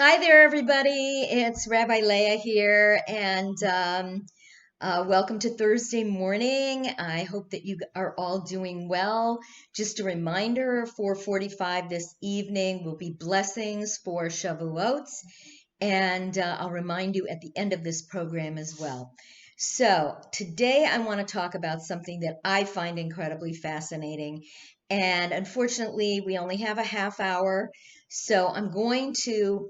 Hi there, everybody. It's Rabbi Leah here, and welcome to Thursday morning. I hope that you are all doing well. Just a reminder, 4:45 this evening will be blessings for Shavuot, and I'll remind you at the end of this program as well. So today I want to talk about something that I find incredibly fascinating, and unfortunately we only have a half hour, so I'm going to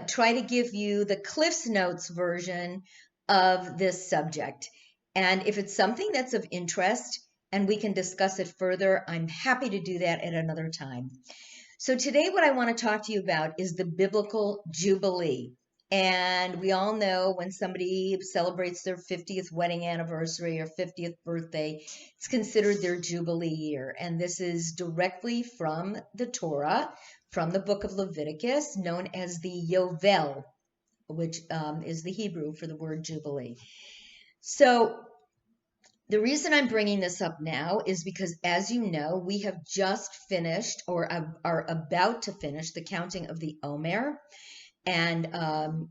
try to give you the Cliff's Notes version of this subject. And if it's something that's of interest and we can discuss it further, I'm happy to do that at another time. So today what I want to talk to you about is the biblical Jubilee. And we all know when somebody celebrates their 50th wedding anniversary or 50th birthday, it's considered their Jubilee year. And this is directly from the Torah, from the book of Leviticus, known as the Yovel, which is the Hebrew for the word Jubilee. So the reason I'm bringing this up now is because, as you know, we have just finished or are about to finish the counting of the Omer. And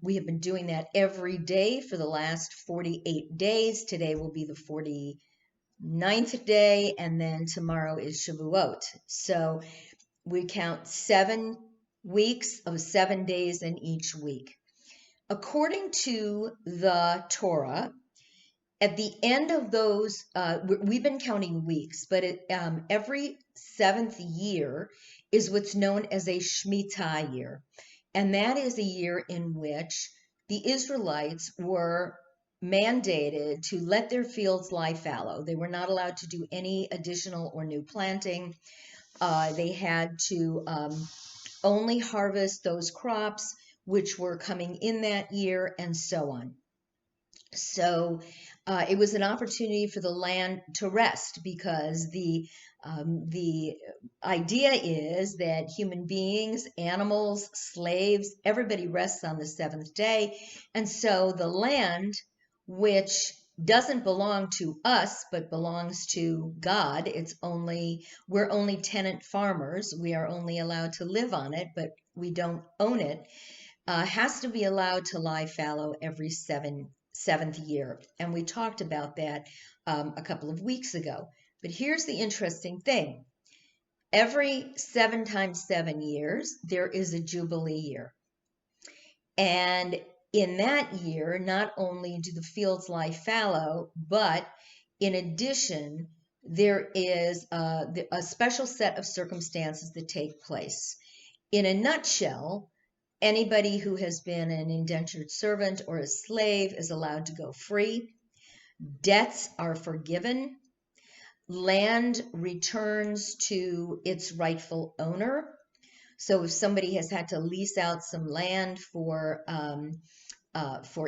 we have been doing that every day for the last 48 days. Today will be the 49th day, and then tomorrow is Shavuot. So we count 7 weeks of 7 days in each week. According to the Torah, at the end of those, we've been counting weeks, but every seventh year is what's known as a Shemitah year. And that is a year in which the Israelites were mandated to let their fields lie fallow. They were not allowed to do any additional or new planting. They had to only harvest those crops which were coming in that year, and so on. So it was an opportunity for the land to rest, because the idea is that human beings, animals, slaves, everybody rests on the seventh day. And so the land, which doesn't belong to us but belongs to God, we're only tenant farmers. We are only allowed to live on it, but we don't own it. Has to be allowed to lie fallow every seventh year. And we talked about that a couple of weeks ago. But here's the interesting thing. Every 7 times 7 years, there is a Jubilee year. And in that year, not only do the fields lie fallow, but in addition, there is a special set of circumstances that take place. In a nutshell, anybody who has been an indentured servant or a slave is allowed to go free. Debts are forgiven. Land returns to its rightful owner. So if somebody has had to lease out some land for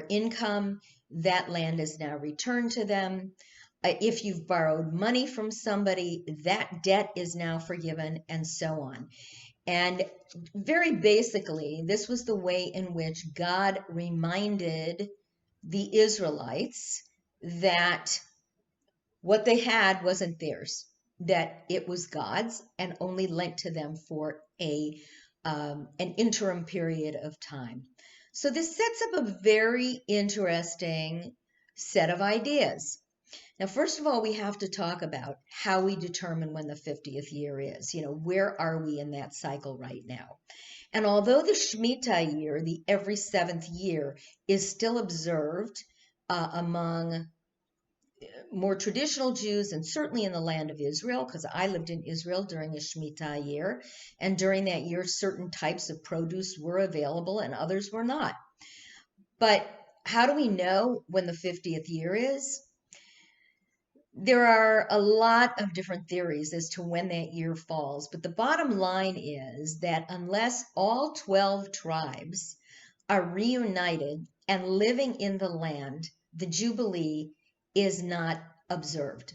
income, that land is now returned to them. If you've borrowed money from somebody, that debt is now forgiven, and so on. And very basically, this was the way in which God reminded the Israelites that what they had wasn't theirs, that it was God's and only lent to them for an interim period of time. So this sets up a very interesting set of ideas. Now, first of all, we have to talk about how we determine when the 50th year is. Where are we in that cycle right now? And although the Shemitah year, the every seventh year, is still observed among more traditional Jews, and certainly in the land of Israel, because I lived in Israel during the Shemitah year, and during that year, certain types of produce were available and others were not. But how do we know when the 50th year is? There are a lot of different theories as to when that year falls, but the bottom line is that unless all 12 tribes are reunited and living in the land, the Jubilee is not observed.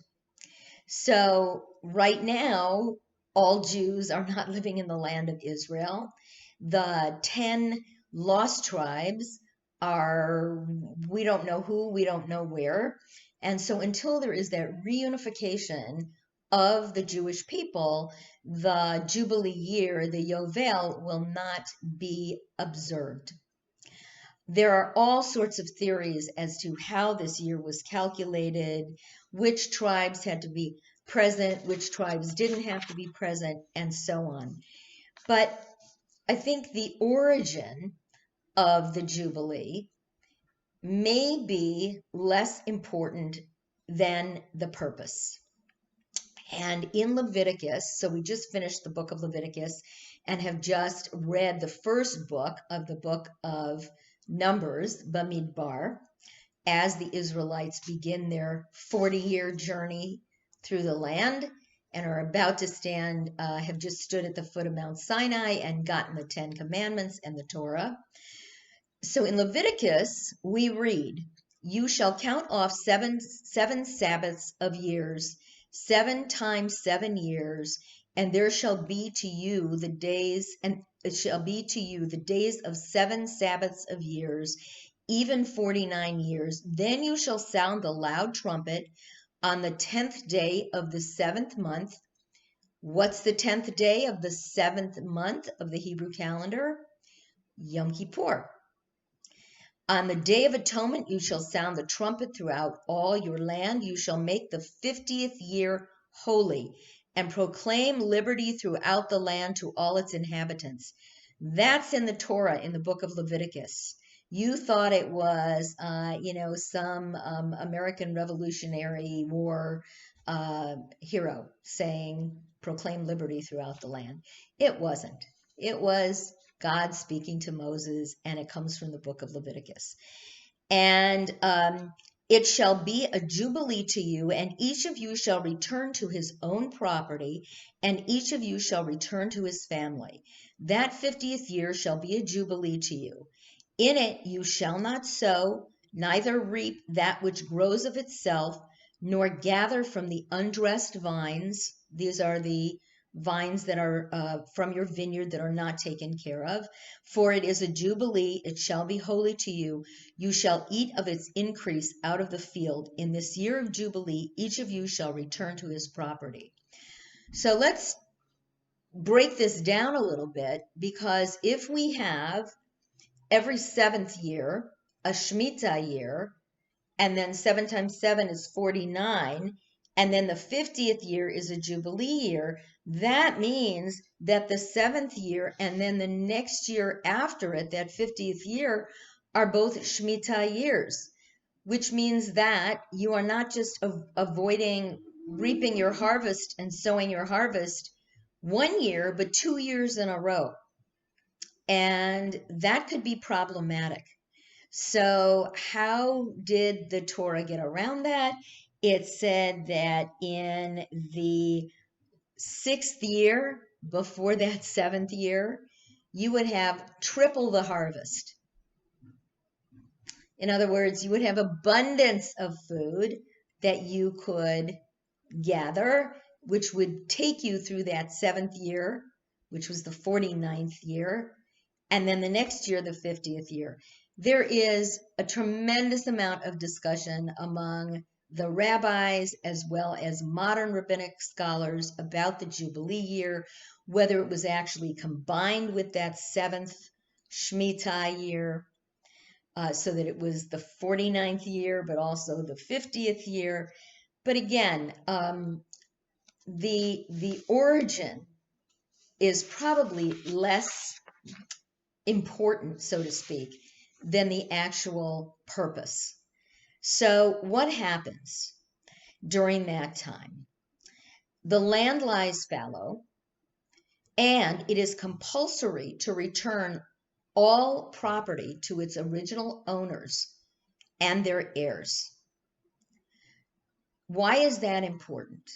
So right now, all Jews are not living in the land of Israel. The 10 lost tribes are, we don't know who, we don't know where. And so until there is that reunification of the Jewish people, the Jubilee year, the Yovel, will not be observed. There are all sorts of theories as to how this year was calculated, which tribes had to be present, which tribes didn't have to be present, and so on. But I think the origin of the Jubilee may be less important than the purpose. And in Leviticus, so we just finished the book of Leviticus and have just read the first book of the book of Numbers, Bamidbar, as the Israelites begin their 40-year journey through the land and are about to have just stood at the foot of Mount Sinai and gotten the 10 Commandments and the Torah. So in Leviticus, we read, "You shall count off seven Sabbaths of years, 7 times 7 years, and there shall be to you the days, and it shall be to you the days of 7 Sabbaths of years, even 49 years. Then you shall sound the loud trumpet on the 10th day of the 7th month." What's the 10th day of the 7th month of the Hebrew calendar? Yom Kippur. "On the Day of Atonement you shall sound the trumpet throughout all your land. You shall make the 50th year holy and proclaim liberty throughout the land to all its inhabitants." That's in the Torah, in the book of Leviticus. You thought it was, some American Revolutionary War hero saying, "Proclaim liberty throughout the land." It wasn't. It was God speaking to Moses, and it comes from the book of Leviticus. And "It shall be a jubilee to you, and each of you shall return to his own property, and each of you shall return to his family. That 50th year shall be a jubilee to you. In it you shall not sow, neither reap that which grows of itself, nor gather from the undressed vines." These are the vines that are from your vineyard that are not taken care of. "For it is a jubilee, it shall be holy to you. You shall eat of its increase out of the field. In this year of jubilee, each of you shall return to his property." So let's break this down a little bit, because if we have every 7th year a Shemitah year, and then 7 times 7 is 49, and then the 50th year is a Jubilee year, that means that the 7th year and then the next year after it, that 50th year, are both Shemitah years, which means that you are not just avoiding reaping your harvest and sowing your harvest one year, but 2 years in a row. And that could be problematic. So how did the Torah get around that? It said that in the 6th year, before that 7th year, you would have triple the harvest. In other words, you would have abundance of food that you could gather, which would take you through that 7th year, which was the 49th year, and then the next year, the 50th year. There is a tremendous amount of discussion among the rabbis as well as modern rabbinic scholars about the Jubilee year, whether it was actually combined with that 7th Shemitah year, so that it was the 49th year, but also the 50th year. But again, the origin is probably less important, so to speak, than the actual purpose. So what happens during that time? The land lies fallow, and it is compulsory to return all property to its original owners and their heirs. Why is that important?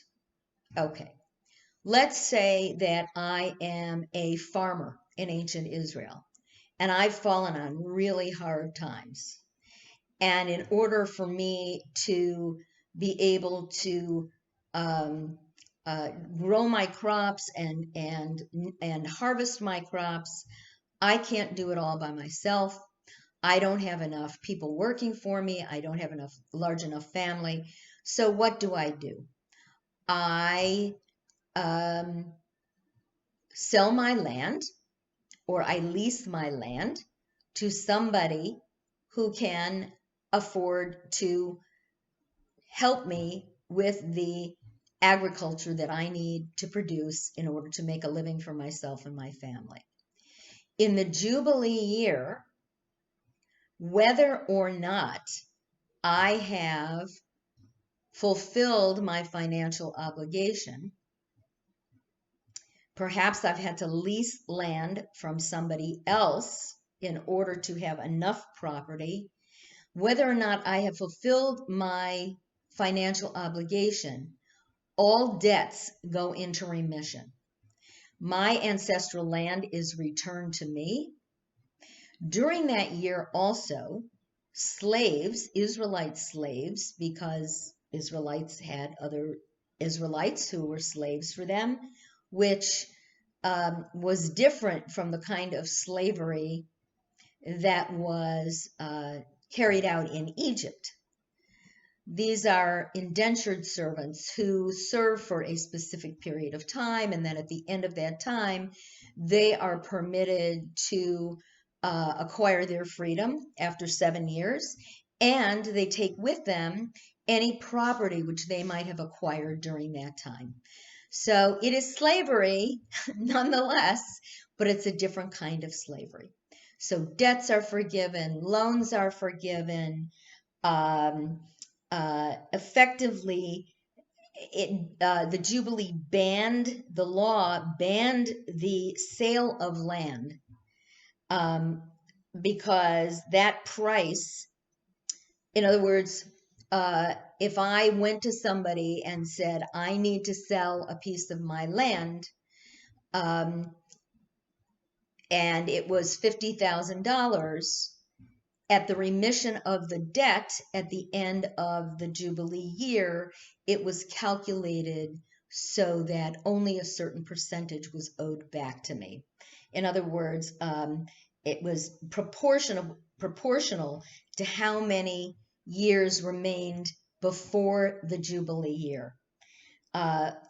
Okay, let's say that I am a farmer in ancient Israel, and I've fallen on really hard times. And in order for me to be able to grow my crops and harvest my crops, I can't do it all by myself. I don't have enough people working for me. I don't have enough large enough family. So what do? I sell my land or I lease my land to somebody who can afford to help me with the agriculture that I need to produce in order to make a living for myself and my family. In the Jubilee year, whether or not I have fulfilled my financial obligation, perhaps I've had to lease land from somebody else in order to have enough property. Whether or not I have fulfilled my financial obligation, all debts go into remission. My ancestral land is returned to me. During that year also, slaves, Israelite slaves, because Israelites had other Israelites who were slaves for them, which was different from the kind of slavery that was carried out in Egypt. These are indentured servants who serve for a specific period of time, and then at the end of that time, they are permitted to acquire their freedom after 7 years, and they take with them any property which they might have acquired during that time. So it is slavery nonetheless, but it's a different kind of slavery. So debts are forgiven, loans are forgiven. Effectively, the Jubilee banned, the law banned the sale of land because that price, in other words, if I went to somebody and said, I need to sell a piece of my land, and it was $50,000, at the remission of the debt at the end of the Jubilee year, it was calculated so that only a certain percentage was owed back to me. In other words, it was proportional to how many years remained before the Jubilee year.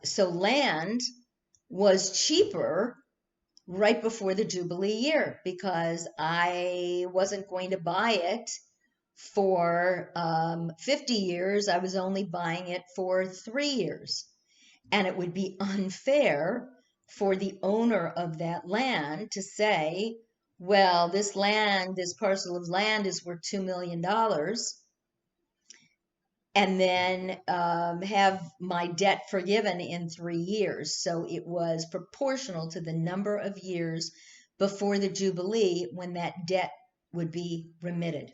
So land was cheaper right before the Jubilee year because I wasn't going to buy it for 50 years. I was only buying it for 3 years. And it would be unfair for the owner of that land to say, well, this land, this parcel of land is worth $2 million, and then have my debt forgiven in 3 years. So it was proportional to the number of years before the Jubilee when that debt would be remitted.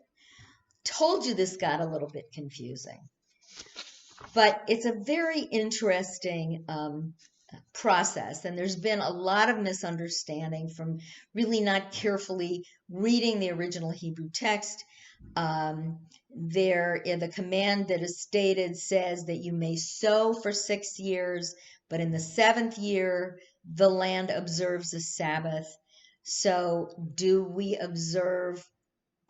Told you this got a little bit confusing, but it's a very interesting process, and there's been a lot of misunderstanding from really not carefully reading the original Hebrew text. The command that is stated says that you may sow for 6 years, but in the 7th year, the land observes a Sabbath. So do we observe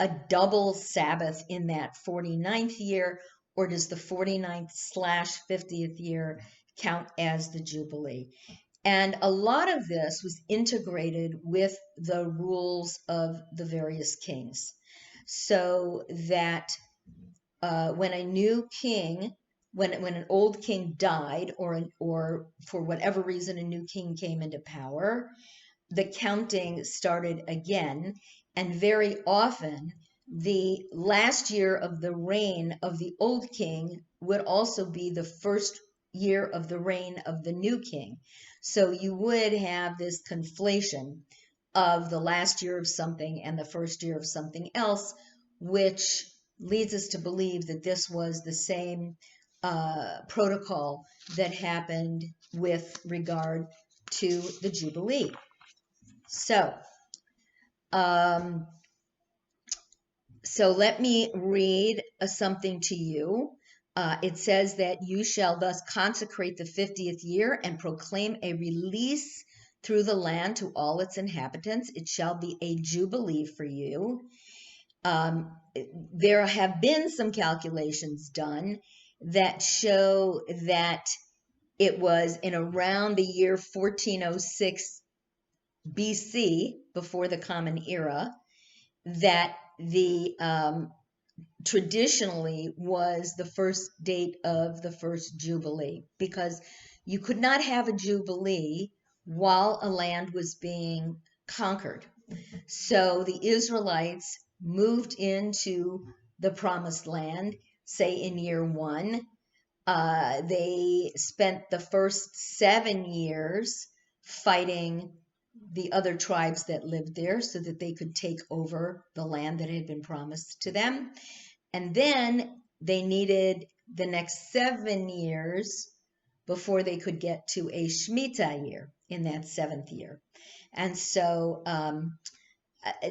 a double Sabbath in that 49th year, or does the 49th/50th year count as the Jubilee? And a lot of this was integrated with the rules of the various kings, so that when a new king, when an old king died, or for whatever reason a new king came into power, the counting started again, and very often the last year of the reign of the old king would also be the first year of the reign of the new king. So you would have this conflation of the last year of something and the first year of something else, which leads us to believe that this was the same protocol that happened with regard to the Jubilee. So, let me read something to you. It says that you shall thus consecrate the 50th year and proclaim a release through the land to all its inhabitants. It shall be a jubilee for you. There have been some calculations done that show that it was in around the year 1406 BC, before the Common Era, that the traditionally was the first date of the first Jubilee, because you could not have a Jubilee while a land was being conquered. So the Israelites moved into the promised land, say in year one. They spent the first 7 years fighting the other tribes that lived there so that they could take over the land that had been promised to them. And then they needed the next 7 years before they could get to a Shemitah year in that seventh year. And so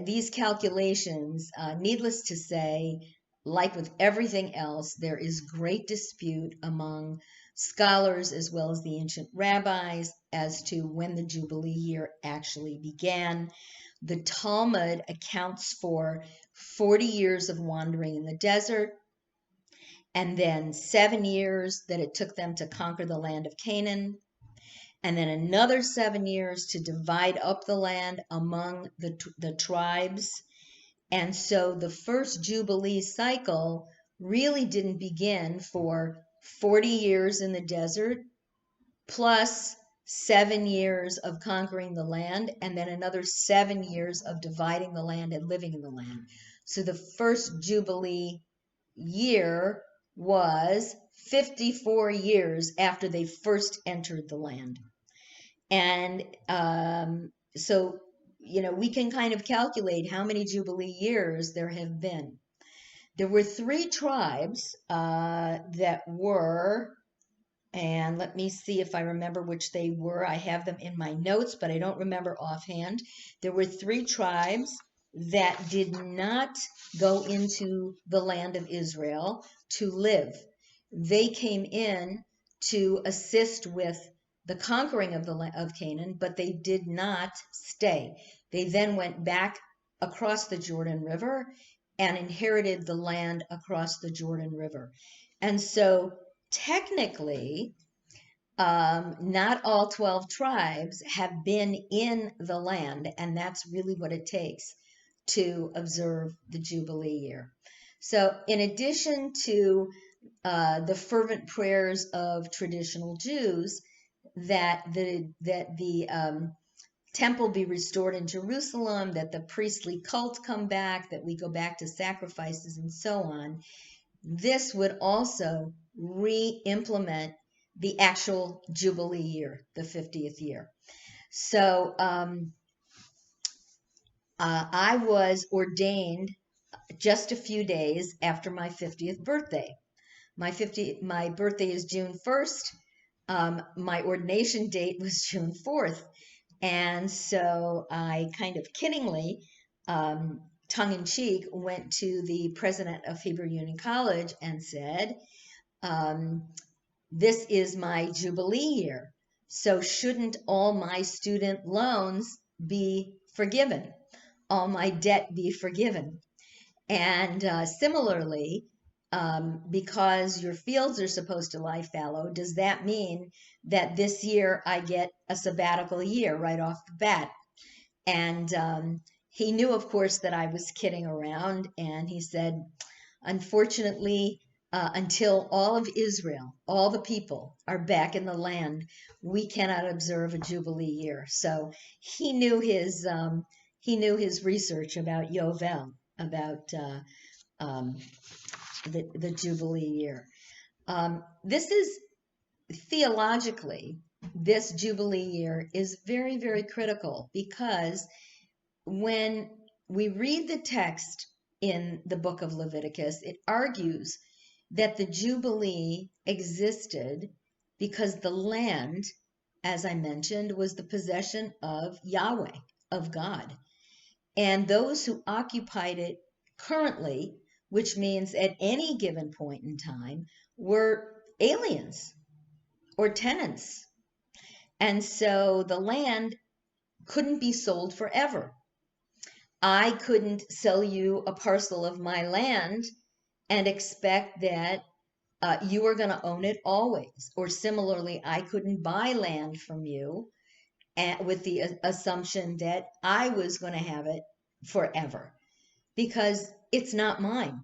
these calculations, needless to say, like with everything else, there is great dispute among scholars as well as the ancient rabbis as to when the Jubilee year actually began. The Talmud accounts for 40 years of wandering in the desert, and then 7 years that it took them to conquer the land of Canaan, and then another 7 years to divide up the land among the tribes. And so the first Jubilee cycle really didn't begin for 40 years in the desert, plus 7 years of conquering the land, and then another 7 years of dividing the land and living in the land. So the first Jubilee year was 54 years after they first entered the land. And so, we can kind of calculate how many Jubilee years there have been. There were 3 tribes that were, and let me see if I remember which they were. I have them in my notes, but I don't remember offhand. There were 3 tribes that did not go into the land of Israel to live. They came in to assist with the conquering of Canaan, but they did not stay. They then went back across the Jordan River and inherited the land across the Jordan River. And so technically, not all 12 tribes have been in the land, and that's really what it takes to observe the Jubilee year. So in addition to the fervent prayers of traditional Jews that the temple be restored in Jerusalem, that the priestly cult come back, that we go back to sacrifices and so on, this would also re-implement the actual Jubilee year, the 50th year. So I was ordained just a few days after my 50th birthday. My birthday is June 1st. My ordination date was June 4th. And so I kind of kiddingly, tongue-in-cheek, went to the president of Hebrew Union College and said, this is my Jubilee year, so shouldn't all my student loans be forgiven? All my debt be forgiven? And similarly, because your fields are supposed to lie fallow, does that mean that this year I get a sabbatical year right off the bat? And he knew, of course, that I was kidding around, and he said, unfortunately, until all of Israel, all the people are back in the land, we cannot observe a Jubilee year. So he knew his research about Yovel, about the Jubilee year. This is theologically, this Jubilee year is very, very critical, because when we read the text in the book of Leviticus, it argues that the Jubilee existed because the land, as I mentioned, was the possession of Yahweh, of God. And those who occupied it currently, which means at any given point in time, were aliens or tenants. And so the land couldn't be sold forever. I couldn't sell you a parcel of my land and expect that you are going to own it always. Or similarly, I couldn't buy land from you with the assumption that I was going to have it forever, because it's not mine.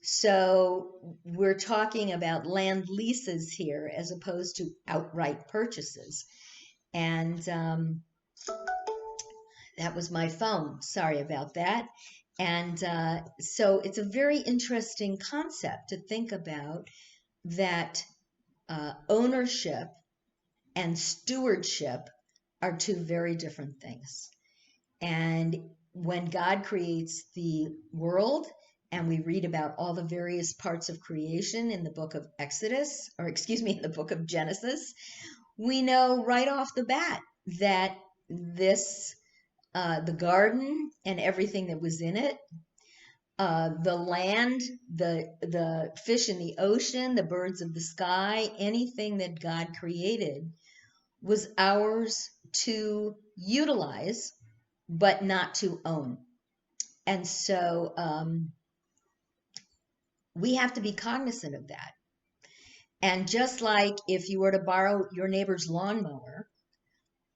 So we're talking about land leases here as opposed to outright purchases. And that was my phone. Sorry about that. And so it's a very interesting concept to think about, that ownership and stewardship are two very different things. And when God creates the world, and we read about all the various parts of creation in the book of Exodus, or excuse me, in the book of Genesis, we know right off the bat that this, the garden and everything that was in it, the land, the fish in the ocean, the birds of the sky, anything that God created was ours to utilize, but not to own. And so we have to be cognizant of that. And just like if you were to borrow your neighbor's lawnmower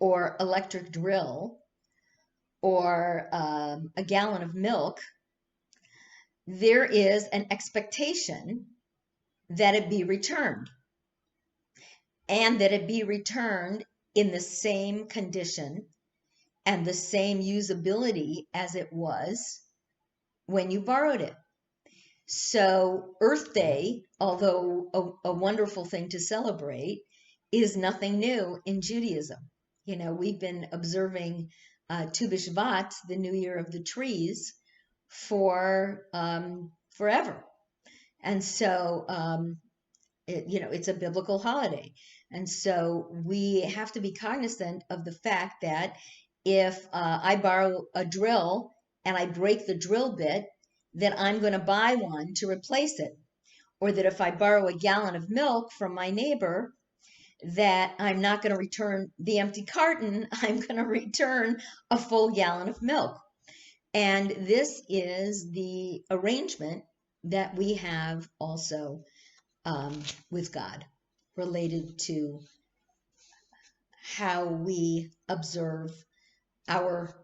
or electric drill or a gallon of milk, there is an expectation that it be returned, and that it be returned in the same condition and the same usability as it was when you borrowed it. So Earth Day, although a wonderful thing to celebrate, is nothing new in Judaism. You know, we've been observing Tu B'Shvat, the New Year of the Trees, for forever. And so, it's a biblical holiday. And so we have to be cognizant of the fact that if I borrow a drill and I break the drill bit, that I'm going to buy one to replace it. Or that if I borrow a gallon of milk from my neighbor, that I'm not going to return the empty carton, I'm going to return a full gallon of milk. And this is the arrangement that we have also with God, related to how we observe our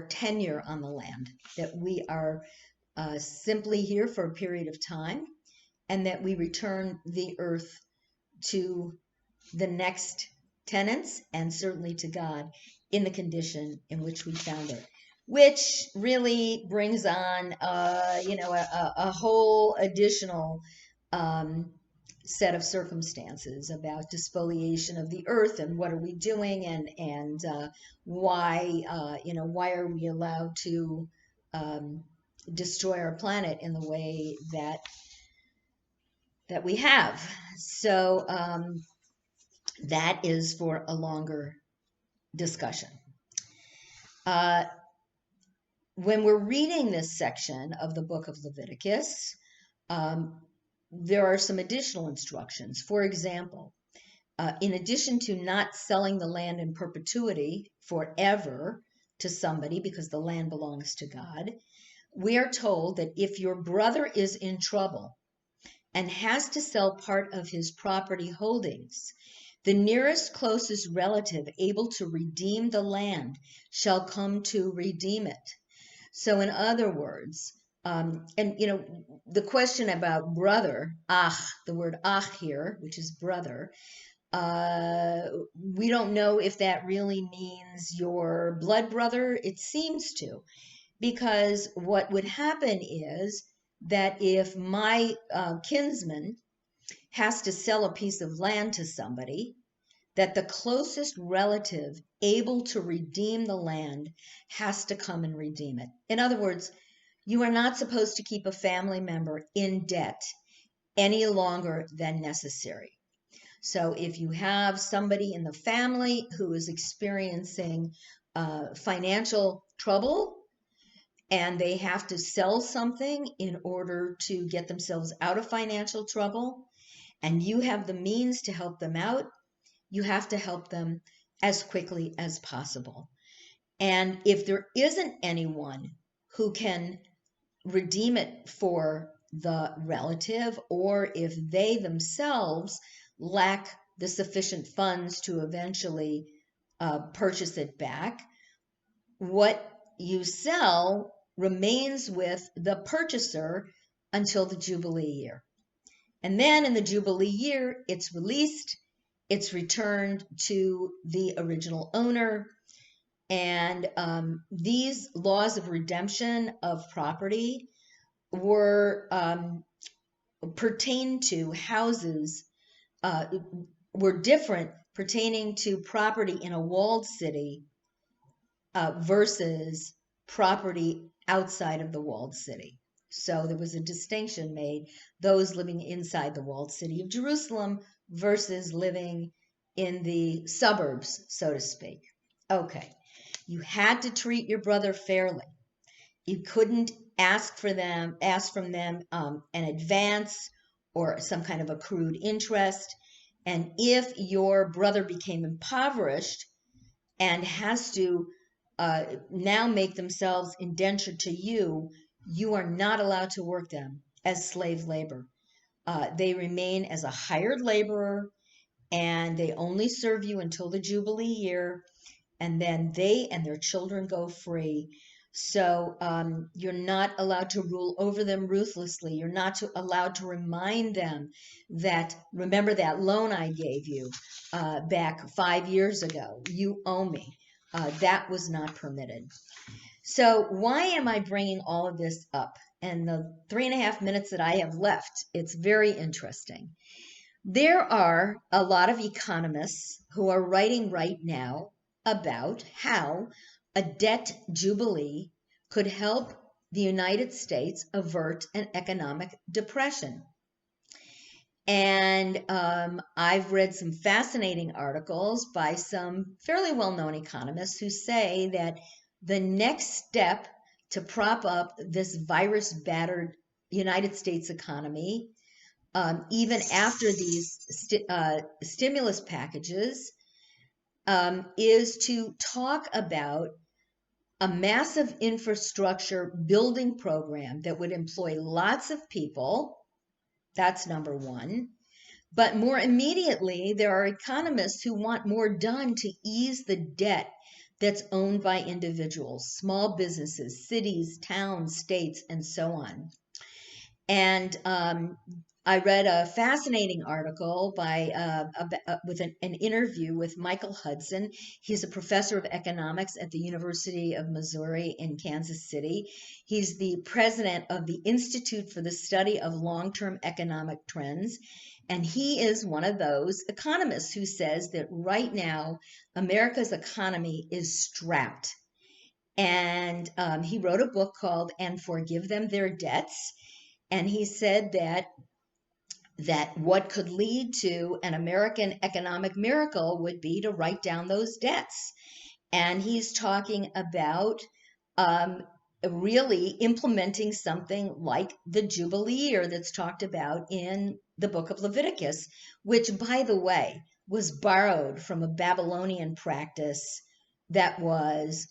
tenure on the land, that we are simply here for a period of time, and that we return the earth to the next tenants, and certainly to God, in the condition in which we found it. Which really brings on, a whole additional set of circumstances about despoliation of the earth, and what are we doing, and why are we allowed to destroy our planet in the way that we have. So that is for a longer discussion. When we're reading this section of the book of Leviticus, there are some additional instructions. For example, in addition to not selling the land in perpetuity forever to somebody, because the land belongs to God, we are told that if your brother is in trouble and has to sell part of his property holdings, the nearest closest relative able to redeem the land shall come to redeem it. So in other words, the question about brother, ach, the word ach here, which is brother, we don't know if that really means your blood brother. It seems to, because what would happen is that if my kinsman has to sell a piece of land to somebody, that the closest relative able to redeem the land has to come and redeem it. In other words, you are not supposed to keep a family member in debt any longer than necessary. So if you have somebody in the family who is experiencing financial trouble, and they have to sell something in order to get themselves out of financial trouble, and you have the means to help them out, you have to help them as quickly as possible. And if there isn't anyone who can redeem it for the relative, or if they themselves lack the sufficient funds to eventually purchase it back, what you sell remains with the purchaser until the Jubilee year. And then in the Jubilee year, it's released, it's returned to the original owner. And these laws of redemption of property were pertain to houses, were different pertaining to property in a walled city versus property outside of the walled city. So there was a distinction made, those living inside the walled city of Jerusalem versus living in the suburbs, so to speak. Okay, you had to treat your brother fairly. You couldn't ask from them an advance or some kind of accrued interest. And if your brother became impoverished and has to now make themselves indentured to you, you are not allowed to work them as slave labor. They remain as a hired laborer, and they only serve you until the Jubilee year, and then they and their children go free. So you're not allowed to rule over them ruthlessly. You're not allowed to remind them that, remember that loan I gave you back 5 years ago, you owe me. That was not permitted. So why am I bringing all of this up? And the 3.5 minutes that I have left, it's very interesting. There are a lot of economists who are writing right now about how a debt jubilee could help the United States avert an economic depression. And I've read some fascinating articles by some fairly well-known economists who say that the next step to prop up this virus-battered United States economy, even after these stimulus packages, is to talk about a massive infrastructure building program that would employ lots of people. That's number one. But more immediately, there are economists who want more done to ease the debt that's owned by individuals, small businesses, cities, towns, states, and so on. And I read a fascinating article with an interview with Michael Hudson. He's a professor of economics at the University of Missouri in Kansas City. He's the president of the Institute for the Study of Long-Term Economic Trends. And he is one of those economists who says that right now, America's economy is strapped. And he wrote a book called And Forgive Them Their Debts. And he said that what could lead to an American economic miracle would be to write down those debts. And he's talking about really implementing something like the Jubilee year that's talked about in the book of Leviticus, which, by the way, was borrowed from a Babylonian practice that was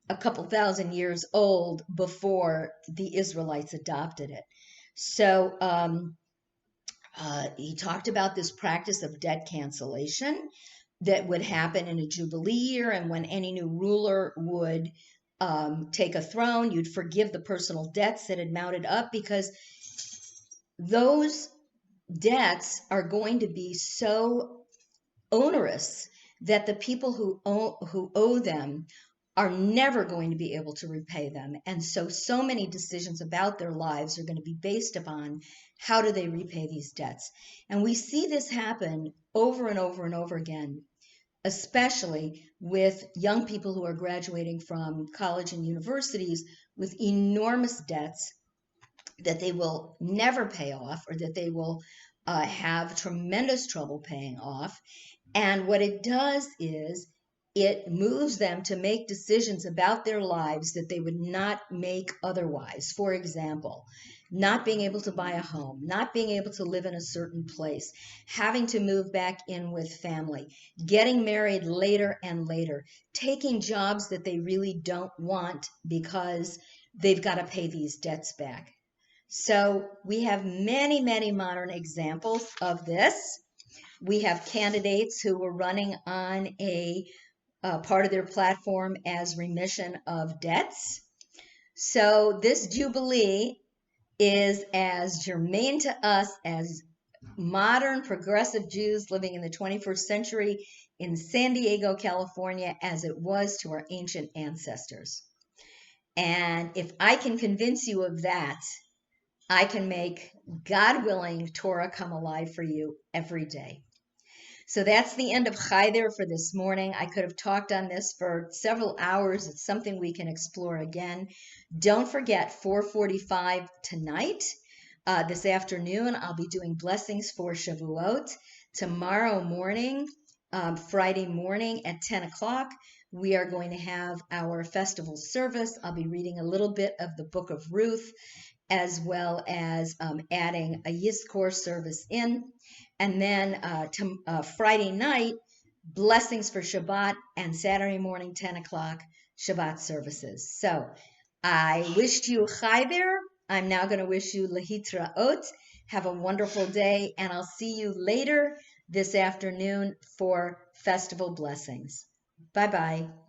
a couple thousand years old before the Israelites adopted it. So he talked about this practice of debt cancellation that would happen in a Jubilee year, and when any new ruler would take a throne, you'd forgive the personal debts that had mounted up, because those debts are going to be so onerous that the people who owe them are never going to be able to repay them. And so many decisions about their lives are going to be based upon how do they repay these debts. And we see this happen over and over and over again, especially with young people who are graduating from college and universities with enormous debts that they will never pay off, or that they will have tremendous trouble paying off. And what it does is it moves them to make decisions about their lives that they would not make otherwise. For example, not being able to buy a home, not being able to live in a certain place, having to move back in with family, getting married later and later, taking jobs that they really don't want because they've got to pay these debts back. So we have many, many modern examples of this. We have candidates who were running on a part of their platform as remission of debts. So this Jubilee is as germane to us as modern progressive Jews living in the 21st century in San Diego, California, as it was to our ancient ancestors. And if I can convince you of that, I can make, God willing, Torah come alive for you every day. So that's the end of Chai There for this morning. I could have talked on this for several hours. It's something we can explore again. Don't forget 4:45 tonight. This afternoon, I'll be doing blessings for Shavuot. Tomorrow morning, Friday morning at 10 o'clock, we are going to have our festival service. I'll be reading a little bit of the book of Ruth, as well as adding a Yizkor service in. And then Friday night, blessings for Shabbat, and Saturday morning, 10 o'clock, Shabbat services. So I wished you Chai there. I'm now going to wish you Lahitraot. Have a wonderful day, and I'll see you later this afternoon for festival blessings. Bye-bye.